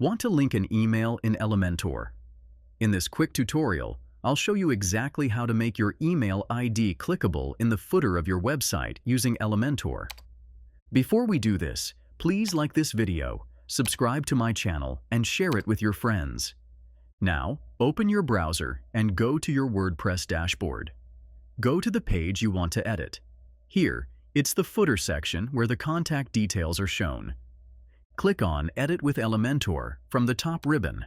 Want to link an email in Elementor? In this quick tutorial, I'll show you exactly how to make your email ID clickable in the footer of your website using Elementor. Before we do this, please like this video, subscribe to my channel, and share it with your friends. Now, open your browser and go to your WordPress dashboard. Go to the page you want to edit. Here, it's the footer section where the contact details are shown. Click on Edit with Elementor from the top ribbon.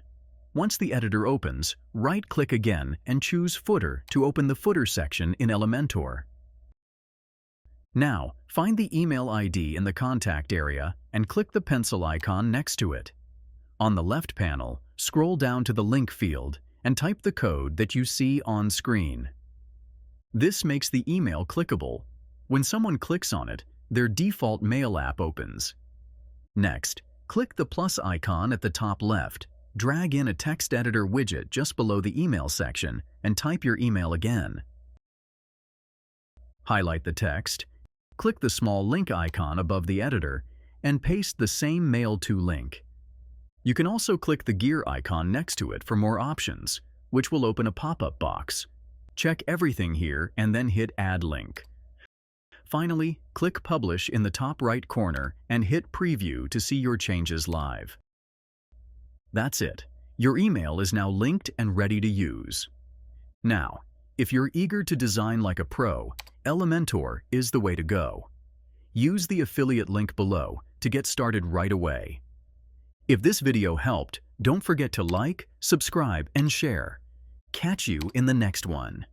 Once the editor opens, right-click again and choose Footer to open the footer section in Elementor. Now, find the email ID in the contact area and click the pencil icon next to it. On the left panel, scroll down to the link field and type the code that you see on screen. This makes the email clickable. When someone clicks on it, their default mail app opens. Next, click the plus icon at the top left, drag in a text editor widget just below the email section, and type your email again. Highlight the text, click the small link icon above the editor, and paste the same Mail To link. You can also click the gear icon next to it for more options, which will open a pop-up box. Check everything here and then hit Add Link. Finally, click Publish in the top right corner and hit Preview to see your changes live. That's it. Your email is now linked and ready to use. Now, if you're eager to design like a pro, Elementor is the way to go. Use the affiliate link below to get started right away. If this video helped, don't forget to like, subscribe, and share. Catch you in the next one.